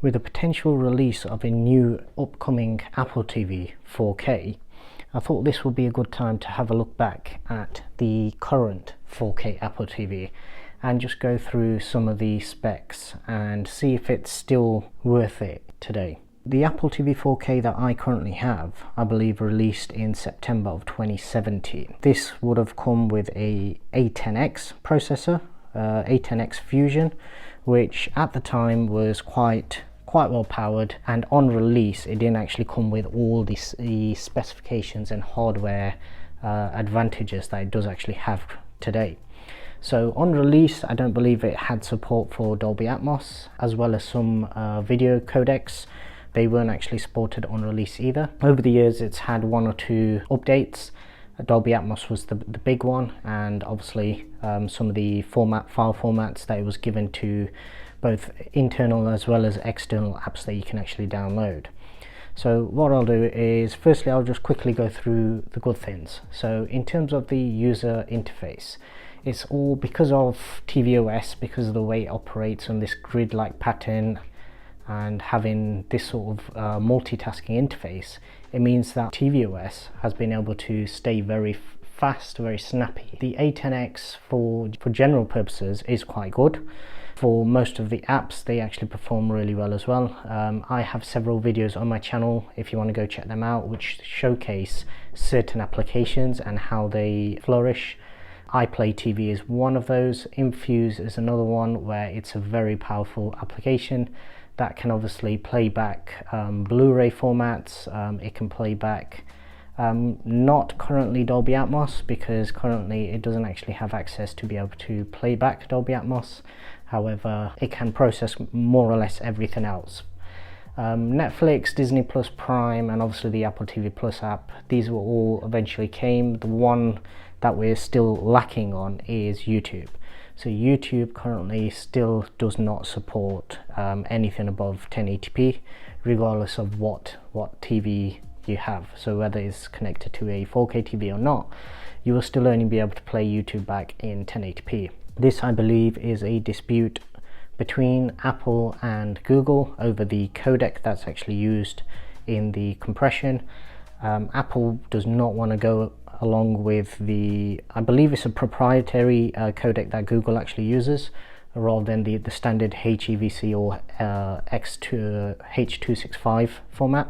With the potential release of a new upcoming Apple TV 4K, I thought this would be a good time to have a look back at the current 4K Apple TV and just go through some of the specs and see if it's still worth it today. The Apple TV 4K that I currently have, I believe released in September of 2017. This would have come with a A10X processor, A10X Fusion, which at the time was quite well powered, and on release it didn't actually come with all the specifications and hardware advantages that it does actually have today. So on release, I don't believe it had support for Dolby Atmos, as well as some video codecs. They weren't actually supported on release either. Over the years it's had one or two updates. Dolby Atmos was the big one, and obviously some of the file formats that it was given to both internal as well as external apps that you can actually download. So what I'll do is, firstly I'll just quickly go through the good things. So in terms of the user interface, it's all because of tvOS, because of the way it operates on this grid-like pattern and having this sort of multitasking interface. It means that tvOS has been able to stay very fast, very snappy. The A10X for general purposes is quite good. For most of the apps, they actually perform really well as well. I have several videos on my channel if you want to go check them out, which showcase certain applications and how they flourish. iPlay TV is one of those. Infuse is another one where it's a very powerful application that can obviously play back Blu-ray formats. It can play back not currently Dolby Atmos, because currently it doesn't actually have access to be able to play back Dolby Atmos. However, it can process more or less everything else. Netflix, Disney Plus Prime, and obviously the Apple TV Plus app, these were all eventually came. The one that we're still lacking on is YouTube. So YouTube currently still does not support anything above 1080p, regardless of what TV you have. So whether it's connected to a 4K TV or not, you will still only be able to play YouTube back in 1080p. This, I believe, is a dispute between Apple and Google over the codec that's actually used in the compression. Apple does not want to go along with I believe it's a proprietary codec that Google actually uses, rather than the standard HEVC or H.265 format.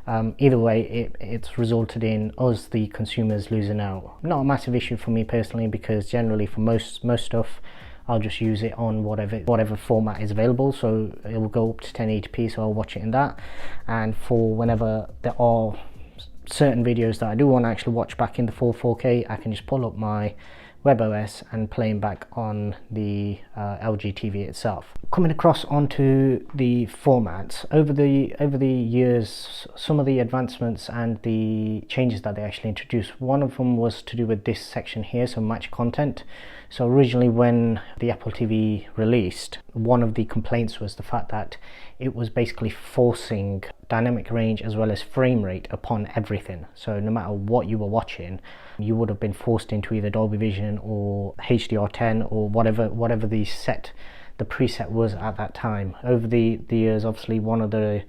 Either way, it's resulted in us, the consumers, losing out. Not a massive issue for me personally, because generally for most stuff I'll just use it on whatever format is available. So it will go up to 1080p, so I'll watch it in that. And for whenever there are certain videos that I do want to actually watch back in the full 4K, I can just pull up my WebOS and play them back on the LG TV itself. Coming across onto the formats, over the years, some of the advancements and the changes that they actually introduced, one of them was to do with this section here, so match content. So originally when the Apple TV released, one of the complaints was the fact that it was basically forcing dynamic range as well as frame rate upon everything. So no matter what you were watching, you would have been forced into either Dolby Vision or HDR10 or whatever the preset was at that time. Over the years, obviously one of the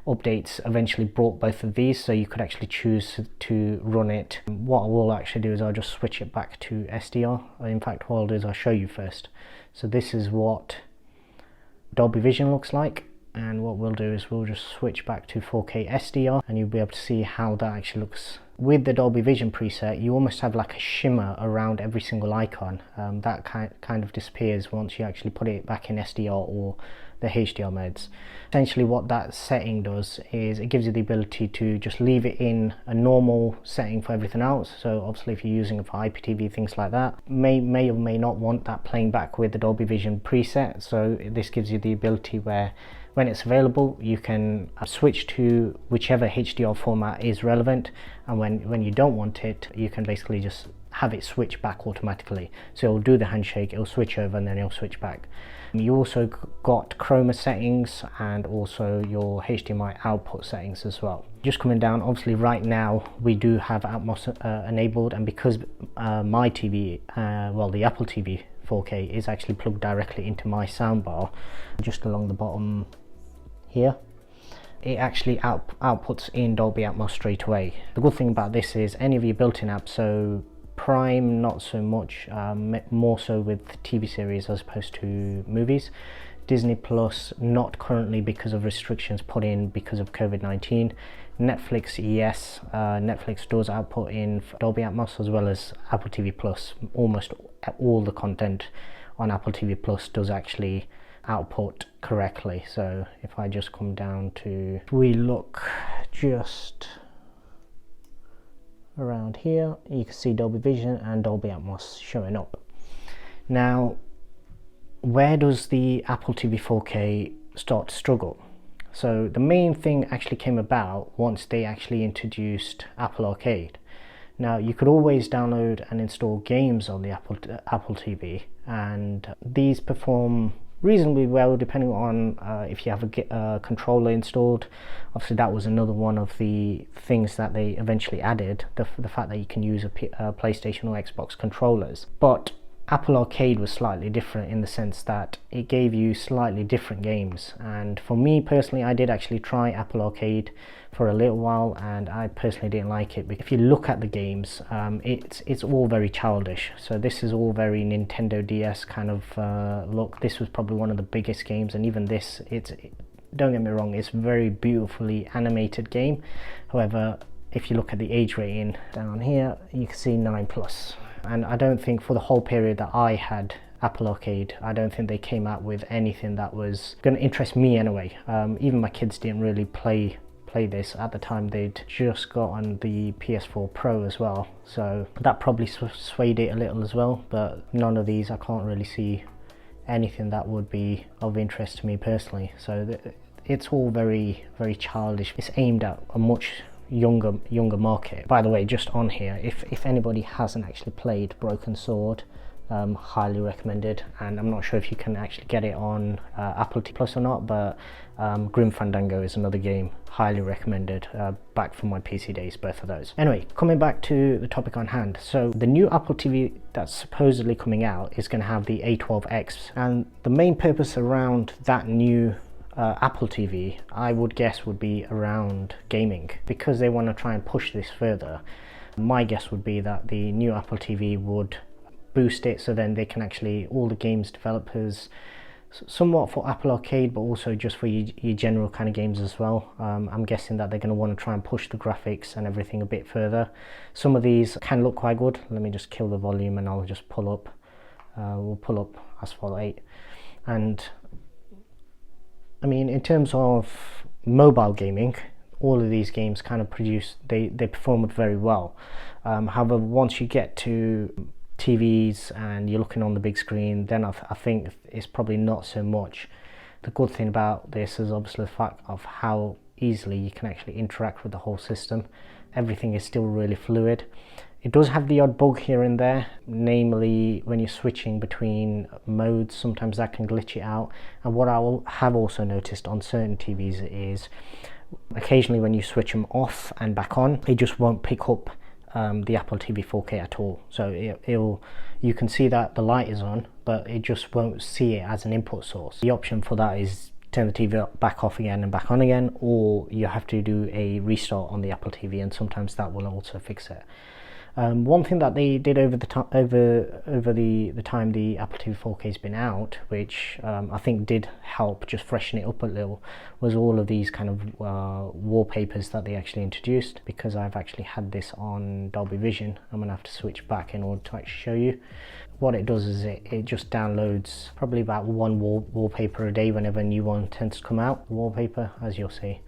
updates eventually brought both of these, so you could actually choose to run it. What I will actually do is I'll just switch it back to SDR. In fact, what I'll do is I'll show you first. So this is what Dolby Vision looks like, and what we'll do is we'll just switch back to 4K SDR, and you'll be able to see how that actually looks. With the Dolby Vision preset, you almost have like a shimmer around every single icon. That kind of disappears once you actually put it back in SDR or the HDR modes. Essentially what that setting does is it gives you the ability to just leave it in a normal setting for everything else. So obviously if you're using it for IPTV, things like that, may or may not want that playing back with the Dolby Vision preset. So this gives you the ability where when it's available, you can switch to whichever HDR format is relevant, and when you don't want it, you can basically just have it switch back automatically. So it'll do the handshake, it'll switch over, and then it'll switch back. You also got chroma settings and also your HDMI output settings as well. Just coming down, obviously right now we do have Atmos enabled, and because my TV, well, the Apple TV 4K is actually plugged directly into my soundbar, just along the bottom here, it actually outputs in Dolby Atmos straight away. The good thing about this is any of your built-in apps, so Prime not so much, more so with TV series as opposed to movies. Disney Plus not currently because of restrictions put in because of COVID-19. Netflix, yes, Netflix does output in Dolby Atmos, as well as Apple TV Plus. Almost all the content on Apple TV Plus does actually output correctly. So if I just come down to, if we look just around here, you can see Dolby Vision and Dolby Atmos showing up. Now, where does the Apple TV 4K start to struggle? So the main thing actually came about once they actually introduced Apple Arcade. Now, you could always download and install games on the Apple TV, and these perform reasonably well depending on if you have a controller installed. Obviously that was another one of the things that they eventually added, the fact that you can use a PlayStation or Xbox controllers. But Apple Arcade was slightly different in the sense that it gave you slightly different games, and for me personally, I did actually try Apple Arcade for a little while and I personally didn't like it. If you look at the games, it's all very childish. So this is all very Nintendo DS kind of look. This was probably one of the biggest games, and even this, don't get me wrong, it's a very beautifully animated game. However, if you look at the age rating down here, you can see 9+. And I don't think for the whole period that I had Apple Arcade, I don't think they came out with anything that was going to interest me anyway. Even my kids didn't really play this at the time. They'd just got on the PS4 Pro as well, so that probably swayed it a little as well. But none of these, I can't really see anything that would be of interest to me personally. So it's all very, very childish. It's aimed at a much younger market. By the way, just on here, if anybody hasn't actually played Broken Sword, highly recommended. And I'm not sure if you can actually get it on Apple TV Plus or not, but Grim Fandango is another game, highly recommended, back from my PC days, both of those. Anyway, coming back to the topic on hand, so the new Apple TV that's supposedly coming out is going to have the A12X, and the main purpose around that new Apple TV, I would guess, would be around gaming, because they want to try and push this further. My guess would be that the new Apple TV would boost it, so then they can actually, all the games developers, somewhat for Apple Arcade, but also just for your general kind of games as well. I'm guessing that they're going to want to try and push the graphics and everything a bit further. Some of these can look quite good. Let me just kill the volume and I'll just pull up. We'll pull up Asphalt 8, and I mean, in terms of mobile gaming, all of these games kind of they performed very well. However, once you get to TVs and you're looking on the big screen, then I think it's probably not so much. The good thing about this is obviously the fact of how easily you can actually interact with the whole system. Everything is still really fluid. It does have the odd bug here and there, namely when you're switching between modes, sometimes that can glitch it out. And what I have also noticed on certain TVs is occasionally when you switch them off and back on, it just won't pick up the Apple TV 4K at all. So you can see that the light is on, but it just won't see it as an input source. The option for that is turn the TV back off again and back on again, or you have to do a restart on the Apple TV, and sometimes that will also fix it. One thing that they did over the time the Apple TV 4K has been out, which I think did help just freshen it up a little, was all of these kind of wallpapers that they actually introduced. Because I've actually had this on Dolby Vision, I'm gonna have to switch back in order to actually show you. What it does is it just downloads probably about one wallpaper a day whenever a new one tends to come out. Wallpaper, as you'll see,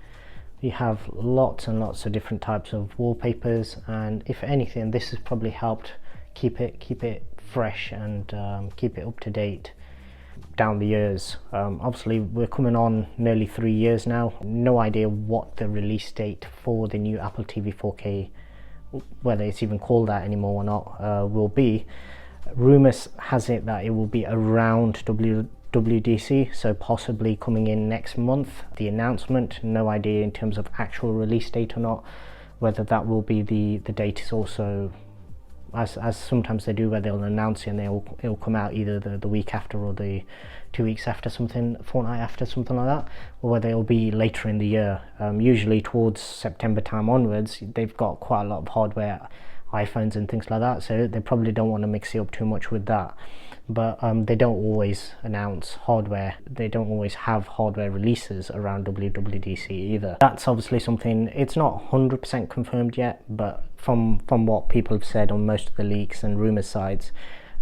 you have lots and lots of different types of wallpapers, and if anything, this has probably helped keep it fresh and keep it up to date down the years. Obviously we're coming on nearly 3 years now. No idea what the release date for the new Apple TV 4K, whether it's even called that anymore or not, will be. Rumors has it that it will be around WWDC, so possibly coming in next month. The announcement, no idea in terms of actual release date or not. Whether that will be the date is also as sometimes they do, where they'll announce it and it'll come out either the week after or the 2 weeks after, something, fortnight after, something like that, or whether it'll be later in the year. Usually towards September time onwards, they've got quite a lot of hardware, iPhones and things like that, so they probably don't want to mix it up too much with that. But they don't always announce hardware, they don't always have hardware releases around WWDC either. That's obviously something, it's not 100% confirmed yet, but from what people have said on most of the leaks and rumor sites,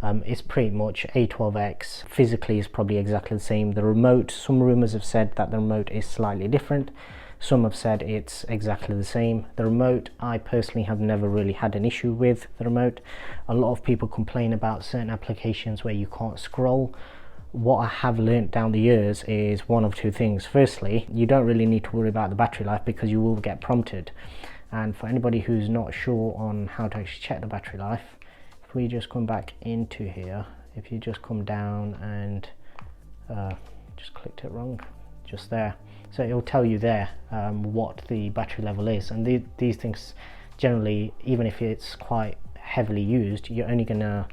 it's pretty much A12X physically is probably exactly the same. The remote, some rumors have said that the remote is slightly different, some have said it's exactly the same. The remote, I personally have never really had an issue with the remote. A lot of people complain about certain applications where you can't scroll. What I have learnt down the years is one of two things. Firstly, you don't really need to worry about the battery life because you will get prompted. And for anybody who's not sure on how to actually check the battery life, if we just come back into here, if you just come down and just clicked it wrong, just there. So it'll tell you there what the battery level is, and these things generally, even if it's quite heavily used, you're only going to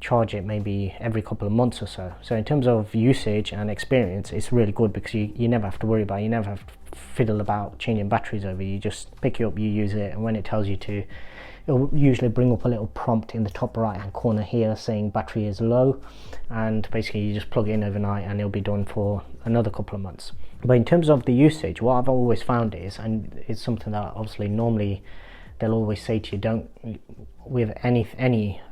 charge it maybe every couple of months or so. So in terms of usage and experience, it's really good because you never have to worry about it. You never have to fiddle about changing batteries over. You just pick it up, you use it, and when it tells you to, it'll usually bring up a little prompt in the top right hand corner here saying battery is low, and basically you just plug it in overnight and it'll be done for another couple of months. But in terms of the usage, what I've always found is, and it's something that obviously normally they'll always say to you, don't, with any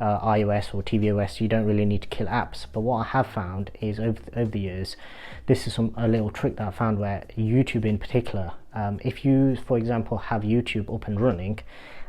iOS or tvOS, you don't really need to kill apps. But what I have found is over the years, this is a little trick that I found where YouTube in particular, if you, for example, have YouTube up and running,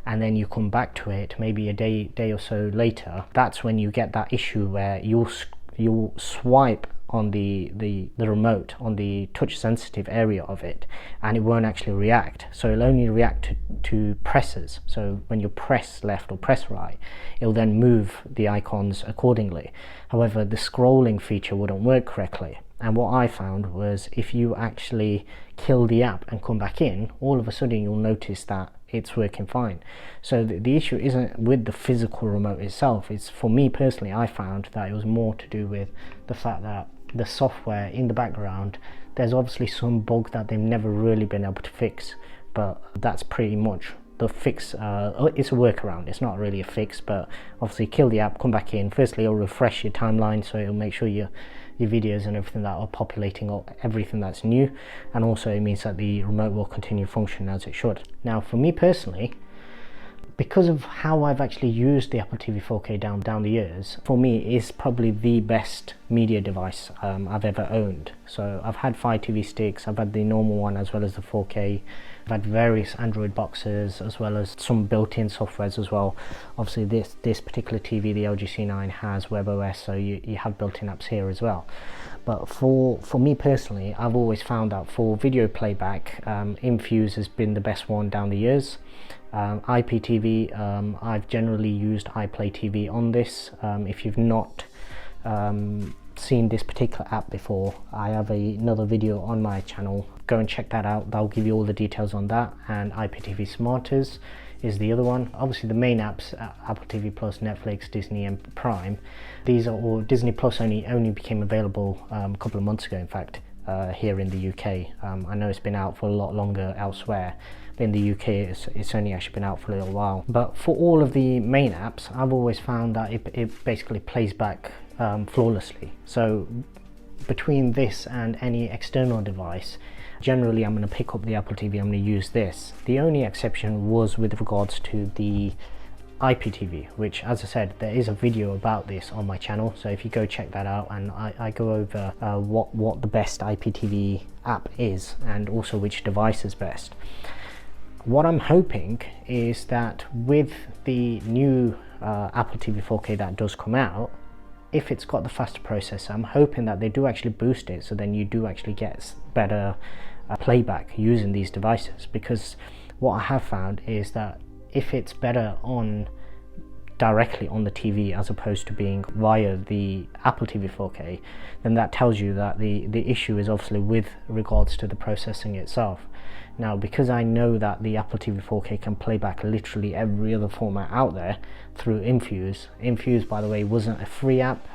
and then you come back to it maybe a day or so later, that's when you get that issue where you'll swipe on the remote on the touch sensitive area of it, and it won't actually react. So it'll only react to presses. So when you press left or press right, it'll then move the icons accordingly. However, the scrolling feature wouldn't work correctly. And what I found was if you actually kill the app and come back in, all of a sudden you'll notice that it's working fine. So the issue isn't with the physical remote itself. It's, for me personally, I found that it was more to do with the fact that the software in the background, there's obviously some bug that they've never really been able to fix, but that's pretty much the fix. It's a workaround, it's not really a fix, but obviously kill the app, come back in. Firstly, it'll refresh your timeline, so it'll make sure your videos and everything that are populating up everything that's new, and also it means that the remote will continue function as it should. Now for me personally, because of how I've actually used the Apple TV 4K down the years, for me it's probably the best media device I've ever owned. So I've had Fire TV sticks, I've had the normal one as well as the 4K, I've had various Android boxes as well as some built-in softwares as well. Obviously this particular TV, the LG C9, has WebOS, so you have built-in apps here as well. But for me personally, I've always found that for video playback, Infuse has been the best one down the years. IPTV, I've generally used iPlay TV on this. If you've not seen this particular app before, I have another video on my channel, go and check that out. That'll give you all the details on that. And IPTV Smarters is the other one. Obviously the main apps, Apple TV Plus, Netflix, Disney and Prime, these are all, Disney Plus only became available a couple of months ago, in fact, here in the UK. I know it's been out for a lot longer elsewhere, but in the UK it's only actually been out for a little while. But for all of the main apps, I've always found that it basically plays back flawlessly. So between this and any external device, generally I'm going to pick up the Apple TV, I'm going to use this. The only exception was with regards to the IPTV, which, as I said, there is a video about this on my channel, so if you go check that out, and I go over what the best IPTV app is and also which device is best. What I'm hoping is that with the new Apple TV 4K that does come out, if it's got the faster processor, I'm hoping that they do actually boost it, so then you do actually get better playback using these devices. Because what I have found is that if it's better on directly on the TV as opposed to being via the Apple TV 4K, then that tells you that the issue is obviously with regards to the processing itself. Now, because I know that the Apple TV 4K can play back literally every other format out there through Infuse, by the way, wasn't a free app.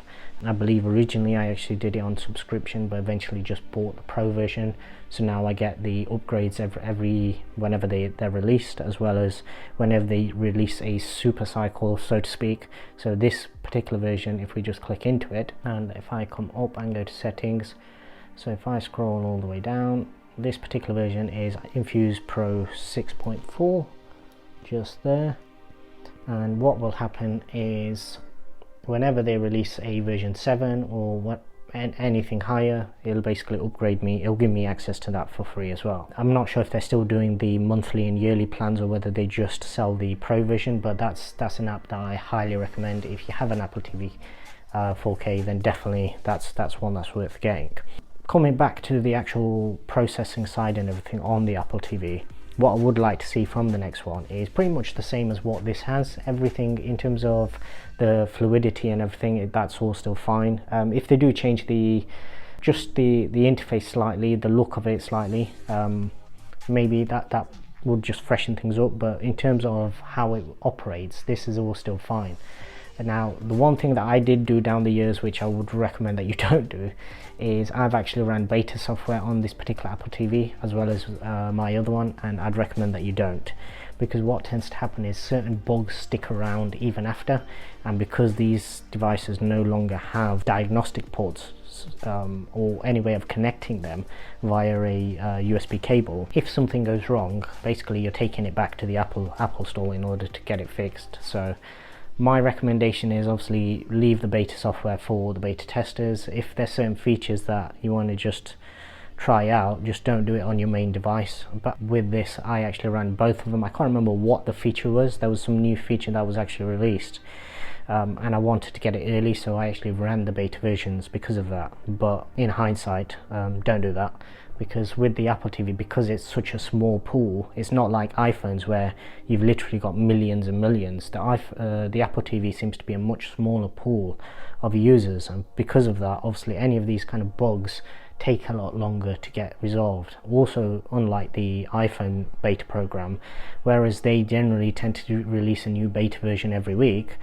I believe originally I actually did it on subscription, but eventually just bought the pro version. So now I get the upgrades every whenever they're released, as well as whenever they release a super cycle, so to speak. So this particular version, if we just click into it, and if I come up and go to settings, so if I scroll all the way down, this particular version is Infuse Pro 6.4, just there. And what will happen is whenever they release a version 7 or anything higher, it'll basically upgrade me. It'll give me access to that for free as well. I'm not sure if they're still doing the monthly and yearly plans or whether they just sell the pro version, but that's an app that I highly recommend. If you have an Apple TV 4K, then definitely that's one that's worth getting. Coming back to the actual processing side and everything on the Apple TV, what I would like to see from the next one is pretty much the same as what this has. Everything in terms of the fluidity and everything, that's all still fine. If they do change the interface slightly, the look of it slightly, maybe that would just freshen things up, but in terms of how it operates, this is all still fine. Now, the one thing that I did do down the years, which I would recommend that you don't do, is I've actually ran beta software on this particular Apple TV as well as my other one, and I'd recommend that you don't, because what tends to happen is certain bugs stick around even after, and because these devices no longer have diagnostic ports or any way of connecting them via a USB cable, if something goes wrong, basically you're taking it back to the Apple store in order to get it fixed. So my recommendation is obviously leave the beta software for the beta testers. If there's certain features that you want to just try out, just don't do it on your main device. But with this, I actually ran both of them. I can't remember what the feature was. There was some new feature that was actually released, and I wanted to get it early, so I actually ran the beta versions because of that. But in hindsight, don't do that, because with the Apple TV, because it's such a small pool, it's not like iPhones where you've literally got millions and millions. The Apple TV seems to be a much smaller pool of users, and because of that, obviously any of these kind of bugs take a lot longer to get resolved. Also, unlike the iPhone beta program, whereas they generally tend to release a new beta version every week,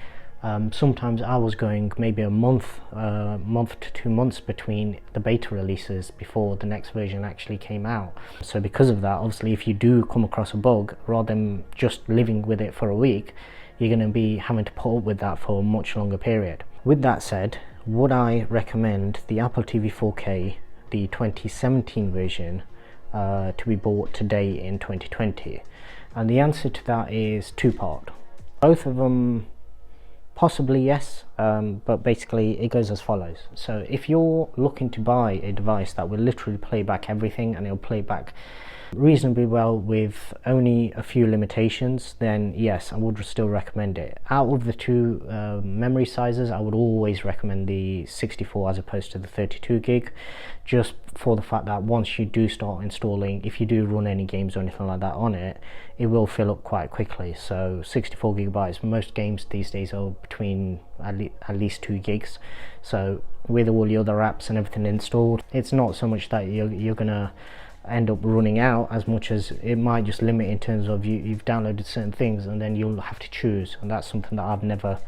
sometimes I was going maybe a month to 2 months between the beta releases before the next version actually came out. So because of that, obviously if you do come across a bug, rather than just living with it for a week, you're going to be having to put up with that for a much longer period. With that said, would I recommend the Apple TV 4K, the 2017 version, to be bought today in 2020? And the answer to that is two-part. Both of them possibly yes, but basically it goes as follows. So if you're looking to buy a device that will literally play back everything, and it'll play back reasonably well with only a few limitations, then yes, I would still recommend it. Out of the two memory sizes, I would always recommend the 64 as opposed to the 32 gig, just for the fact that once you do start installing, if you do run any games or anything like that on it, it will fill up quite quickly. So 64 gigabytes, most games these days are between at least 2 gigs. So with all the other apps and everything installed, it's not so much that you're gonna end up running out, as much as it might just limit in terms of you've downloaded certain things and then you'll have to choose, and that's something that I've never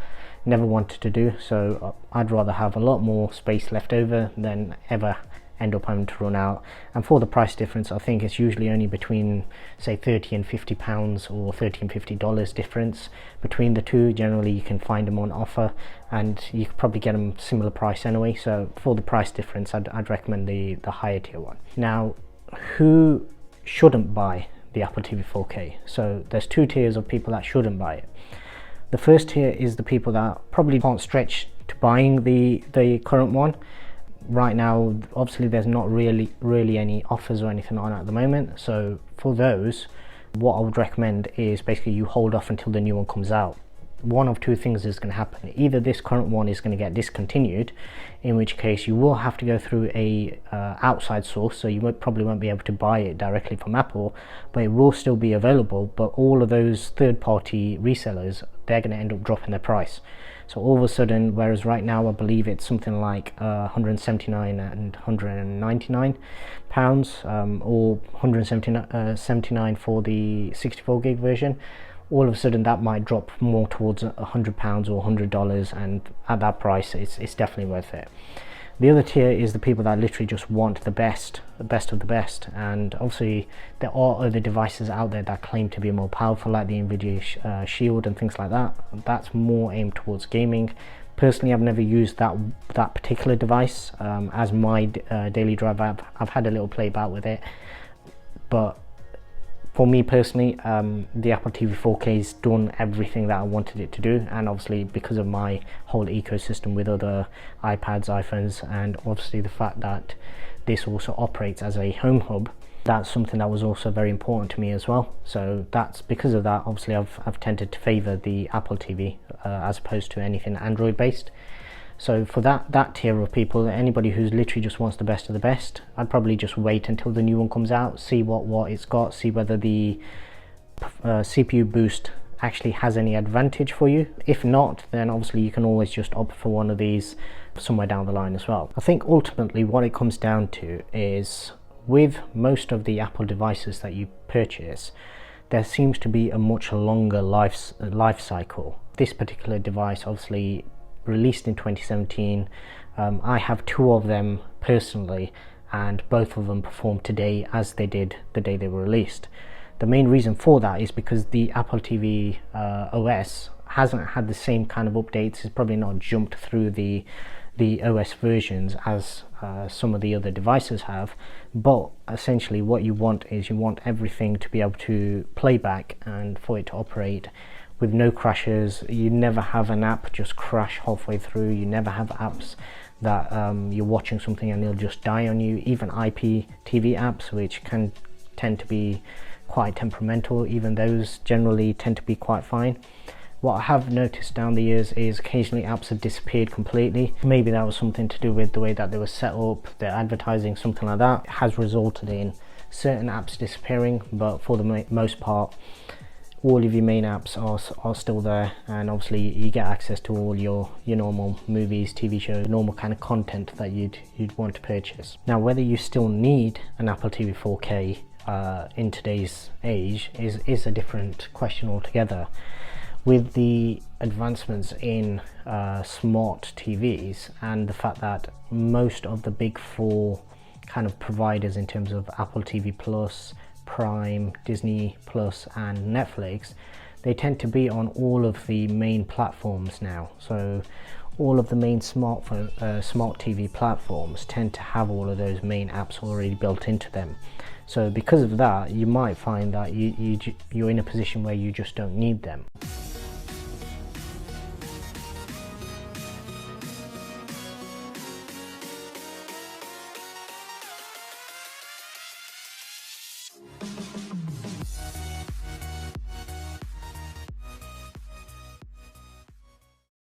wanted to do. So I'd rather have a lot more space left over than ever end up having to run out. And for the price difference, I think it's usually only between say 30 and 50 pounds or 30 and 50 dollars difference between the two. Generally you can find them on offer, and you could probably get them similar price anyway. So for the price difference, I'd recommend the higher tier one. Now, who shouldn't buy the Apple TV 4K? So there's two tiers of people that shouldn't buy it. The first tier is the people that probably can't stretch to buying the current one. Right now, obviously there's not really any offers or anything on at the moment, so for those, what I would recommend is basically you hold off until the new one comes out. one of two things is going to happen. Either this current one is going to get discontinued, in which case you will have to go through a outside source, so you probably won't be able to buy it directly from Apple, but it will still be available. But all of those third-party resellers, they're going to end up dropping their price. So all of a sudden, whereas right now I believe it's something like 179 and 199 pounds, or 179 for the 64 gig version, all of a sudden that might drop more towards £100 or $100, and at that price it's definitely worth it. The other tier is the people that literally just want the best of the best, and obviously there are other devices out there that claim to be more powerful, like the Nvidia Shield and things like that. That's more aimed towards gaming. Personally, I've never used that particular device as my daily driver. I've had a little play about with it, but for me personally, the Apple TV 4K has done everything that I wanted it to do, and obviously because of my whole ecosystem with other iPads, iPhones, and obviously the fact that this also operates as a home hub, that's something that was also very important to me as well. So that's because of that, obviously I've tended to favor the Apple TV as opposed to anything Android based. So for that tier of people, anybody who's literally just wants the best of the best, I'd probably just wait until the new one comes out, see what it's got, see whether the CPU boost actually has any advantage for you. If not, then obviously you can always just opt for one of these somewhere down the line as well. I think ultimately what it comes down to is, with most of the Apple devices that you purchase, there seems to be a much longer life cycle. This particular device obviously released in 2017. I have two of them personally, and both of them perform today as they did the day they were released. The main reason for that is because the Apple TV OS hasn't had the same kind of updates. It's probably not jumped through the OS versions as some of the other devices have, but essentially what you want is you want everything to be able to play back and for it to operate with no crashes. You never have an app just crash halfway through. You never have apps that you're watching something and they'll just die on you. Even IPTV apps, which can tend to be quite temperamental, even those generally tend to be quite fine. What I have noticed down the years is occasionally apps have disappeared completely. Maybe that was something to do with the way that they were set up, their advertising, something like that. It has resulted in certain apps disappearing, but for the most part, all of your main apps are still there, and obviously you get access to all your normal movies, TV shows, normal kind of content that you'd want to purchase. Now, whether you still need an Apple TV 4K in today's age is a different question altogether. With the advancements in smart TVs and the fact that most of the big four kind of providers in terms of Apple TV Plus, Prime, Disney Plus and Netflix, they tend to be on all of the main platforms now. So all of the main smart TV platforms tend to have all of those main apps already built into them. So because of that, you might find that you're in a position where you just don't need them.